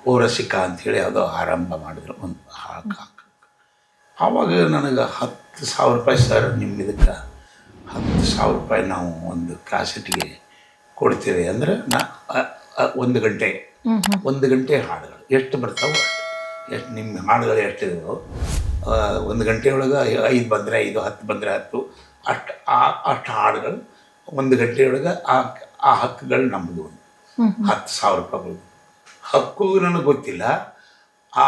ಓ ರಸಿಕಾ ಅಂಥೇಳಿ ಯಾವುದೋ ಆರಂಭ ಮಾಡಿದ್ರು ಒಂದು ಆವಾಗ ನನಗೆ 10,000 ರೂಪಾಯಿ ಸರ್ ನಿಮ್ಮ ಇದಕ್ಕೆ 10,000 ರೂಪಾಯಿ ನಾವು ಒಂದು ಕ್ಯಾಸೆಟ್ಗೆ ಕೊಡ್ತೇವೆ ಅಂದರೆ ಒಂದು ಗಂಟೆ ಹಾಡುಗಳು ಎಷ್ಟು ಬರ್ತಾವೆ ಎಷ್ಟು ನಿಮ್ಮ ಹಾಡುಗಳು ಎಷ್ಟಿದೆಯೋ ಒಂದು ಗಂಟೆ ಒಳಗೆ 5 ಬಂದರೆ 5 10 ಬಂದರೆ 10 ಅಷ್ಟು ಹಾಡುಗಳು ಒಂದು ಗಂಟೆಯೊಳಗೆ ಆ ಹಕ್ಕುಗಳು ನಮ್ಮದು 10,000 ರೂಪಾಯಿ ಹಕ್ಕು ನನಗೆ ಗೊತ್ತಿಲ್ಲ. ಆ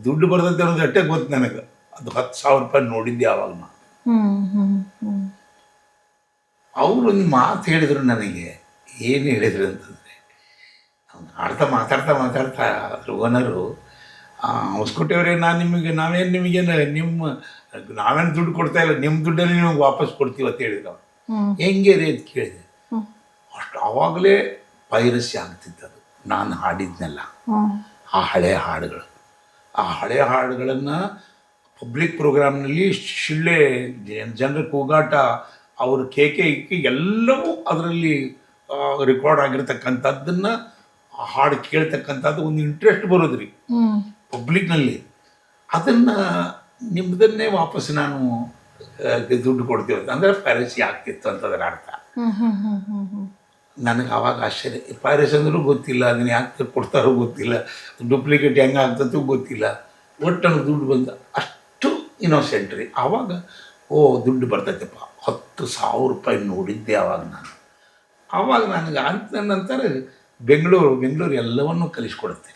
ದುಡ್ಡು ಬರ್ತೈತೆ ಅನ್ನೋದು ಅಷ್ಟೇ ಗೊತ್ತು ನನಗೆ. ಅದು 10,000 ರೂಪಾಯಿ ನೋಡಿದ್ದೆ ಆವಾಗ ನಾನು. ಅವರು ಒಂದು ಮಾತು ಹೇಳಿದರು ನನಗೆ. ಏನು ಹೇಳಿದರು ಅಂತಂದರೆ, ಮಾತಾಡ್ತಾ ಓನರು ಹೊಸಕೋಟೆಯವರೇ ನಾವೇನು ದುಡ್ಡು ಕೊಡ್ತಾ ಇಲ್ಲ, ನಿಮ್ಮ ದುಡ್ಡಲ್ಲಿ ನಿಮಗೆ ವಾಪಸ್ ಕೊಡ್ತೀವಿ ಅಂತ ಹೇಳಿದ್ರು. ಹೆಂಗೆ ರೀ ಅಂತ ಕೇಳಿದೆ. ಅಷ್ಟು ಆವಾಗಲೇ ಪೈರಸಿ ಆಗ್ತಿದ್ದದು ನಾನು ಹಾಡಿದ್ನೆಲ್ಲ. ಆ ಹಳೆಯ ಹಾಡುಗಳನ್ನು ಪಬ್ಲಿಕ್ ಪ್ರೋಗ್ರಾಮ್ನಲ್ಲಿ ಶಿಳ್ಳೆ ಜನರ ಕೂಗಾಟ ಅವ್ರ ಕೇಕೆ ಎಲ್ಲವೂ ಅದರಲ್ಲಿ ರೆಕಾರ್ಡ್ ಆಗಿರ್ತಕ್ಕಂಥದ್ದನ್ನು ಹಾಡು ಕೇಳ್ತಕ್ಕಂಥದ್ದು ಒಂದು ಇಂಟ್ರೆಸ್ಟ್ ಬರೋದ್ರಿ ಪಬ್ಲಿಕ್ನಲ್ಲಿ. ಅದನ್ನು ನಿಮ್ಮದನ್ನೇ ವಾಪಸ್ ನಾನು ದುಡ್ಡು ಕೊಡ್ತೀವಿ ಅಂದರೆ ಪೈರಸಿ ಆಗ್ತಿತ್ತು ಅಂತದರ ಅರ್ಥ. ನನಗೆ ಆವಾಗ ಆಶ್ಚರ್ಯ. ಪೈರಸಿ ಅಂದರೂ ಗೊತ್ತಿಲ್ಲ, ಅದನ್ನು ಯಾಕೆ ಕೊಡ್ತಾರೋ ಗೊತ್ತಿಲ್ಲ, ಡೂಪ್ಲಿಕೇಟ್ ಹೆಂಗೆ ಆಗ್ತದೋ ಗೊತ್ತಿಲ್ಲ. ಒಟ್ಟು ನನಗೆ ದುಡ್ಡು ಬಂದ ಅಷ್ಟು ಇನ್ನೋಸೆಂಟ್ ರೀ. ಆವಾಗ ದುಡ್ಡು ಬರ್ತೈತಪ್ಪ. 10,000 ರೂಪಾಯಿ ನೋಡಿದ್ದೆ ಆವಾಗ ನಾನು. ಆವಾಗ ನನಗೆ ಅಂತ ನಂತರ ಬೆಂಗಳೂರು ಎಲ್ಲವನ್ನೂ ಕಲಿಸ್ಕೊಡುತ್ತೆ.